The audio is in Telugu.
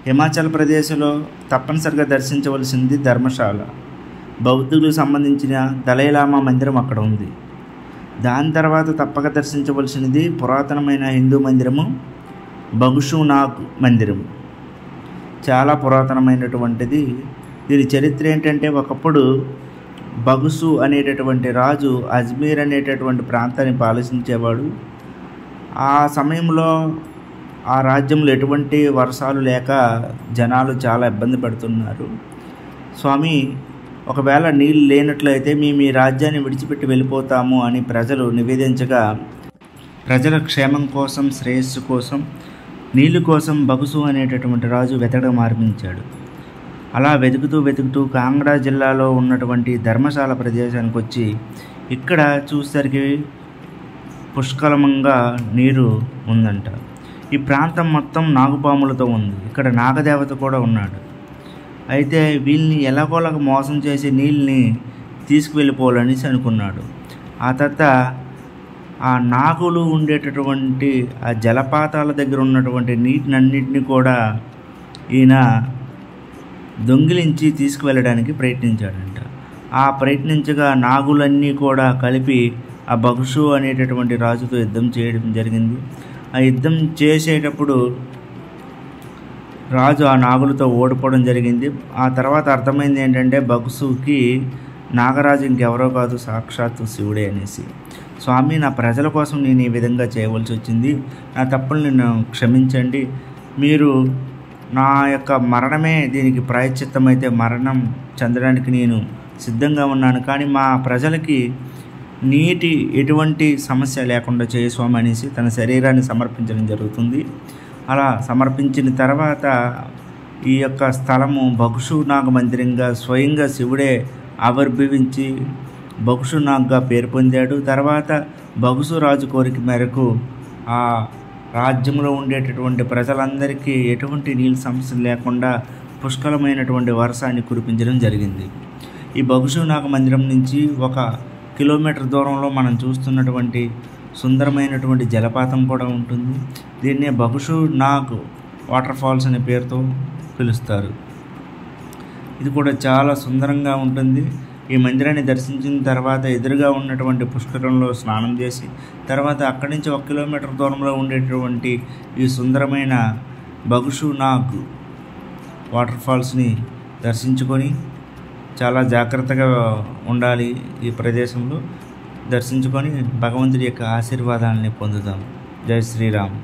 హిమాచల్ ప్రదేశ్లో తప్పనిసరిగా దర్శించవలసింది ధర్మశాల. బౌద్ధులకు సంబంధించిన దలైలామా మందిరం అక్కడ ఉంది. దాని తర్వాత తప్పక దర్శించవలసినది పురాతనమైన హిందూ మందిరము బగుషునాగ్ మందిరము. చాలా పురాతనమైనటువంటిది. దీని చరిత్ర ఏంటంటే, ఒకప్పుడు బగుసు అనేటటువంటి రాజు అజ్మీర్ అనేటటువంటి ప్రాంతాన్ని పాలించేవాడు. ఆ సమయంలో ఆ రాజ్యంలో ఎటువంటి వర్షాలు లేక జనాలు చాలా ఇబ్బంది పడుతున్నారు. స్వామి, ఒకవేళ నీళ్ళు లేనట్లయితే మేము ఈ రాజ్యాన్ని విడిచిపెట్టి వెళ్ళిపోతాము అని ప్రజలు నివేదించగా, ప్రజల క్షేమం కోసం, శ్రేయస్సు కోసం, నీళ్ళు కోసం బగుసు అనేటటువంటి రాజు వెతకడం ఆరంభించాడు. అలా వెతుకుతూ కాంగ్రా జిల్లాలో ఉన్నటువంటి ధర్మశాల ప్రదేశానికి వచ్చి ఇక్కడ చూసేసరికి పుష్కలంగా నీరు ఉందంట. ఈ ప్రాంతం మొత్తం నాగుపాములతో ఉంది. ఇక్కడ నాగదేవత కూడా ఉన్నాడు. అయితే వీళ్ళని ఎలాగోలాగా మోసం చేసి నీళ్ళని తీసుకువెళ్ళిపోవాలనేసి అనుకున్నాడు. ఆ తర్వాత ఆ నాగులు ఉండేటటువంటి ఆ జలపాతాల దగ్గర ఉన్నటువంటి నీటినన్నింటినీ కూడా ఈయన దొంగిలించి తీసుకువెళ్ళడానికి ప్రయత్నించాడంట. ఆ ప్రయత్నించగా నాగులన్నీ కూడా కలిపి ఆ బగుషు అనేటటువంటి రాజుతో యుద్ధం చేయడం జరిగింది. ఆ యుద్ధం చేసేటప్పుడు రాజు ఆ నాగులతో ఓడిపోవడం జరిగింది. ఆ తర్వాత అర్థమైంది ఏంటంటే, బగుసుకి నాగరాజు ఇంకెవరో కాదు, సాక్షాత్తు శివుడే అనేసి. స్వామి, నా ప్రజల కోసం నేను ఈ విధంగా చేయవలసి వచ్చింది. నా తప్పులు నేను క్షమించండి. మీరు నా యొక్క మరణమే దీనికి ప్రాయశ్చిత్తం అయితే మరణం చెందడానికి నేను సిద్ధంగా ఉన్నాను. కానీ మా ప్రజలకి నీటి ఎటువంటి సమస్య లేకుండా చేయ స్వామి అనేసి తన శరీరాన్ని సమర్పించడం జరుగుతుంది. అలా సమర్పించిన తర్వాత ఈ యొక్క స్థలము బగుషునాగ్ మందిరంగా స్వయంగా శివుడే ఆవిర్భవించి బగుషునాగ్గా పేరు పొందాడు. తర్వాత బగుసు రాజు కోరిక మేరకు ఆ రాజ్యంలో ఉండేటటువంటి ప్రజలందరికీ ఎటువంటి నీళ్ళ సమస్య లేకుండా పుష్కలమైనటువంటి వర్షాన్ని కురిపించడం జరిగింది. ఈ బగుషునాగ్ మందిరం నుంచి 1 కిలోమీటర్ దూరంలో మనం చూస్తున్నటువంటి సుందరమైనటువంటి జలపాతం కూడా ఉంటుంది. దీన్నే బగుషునాగ్ వాటర్ ఫాల్స్ అనే పేరుతో పిలుస్తారు. ఇది కూడా చాలా సుందరంగా ఉంటుంది. ఈ మందిరాన్ని దర్శించిన తర్వాత ఎదురుగా ఉన్నటువంటి పుష్కరంలో స్నానం చేసి, తర్వాత అక్కడి నుంచి 1 కిలోమీటర్ దూరంలో ఉండేటువంటి ఈ సుందరమైన బగుషునాగ్ వాటర్ ఫాల్స్ని దర్శించుకొని చాలా జాగ్రత్తగా ఉండాలి. ఈ ప్రదేశంలో దర్శించుకొని భగవంతుడి యొక్క ఆశీర్వాదాలని పొందుదాం. జై శ్రీరామ్.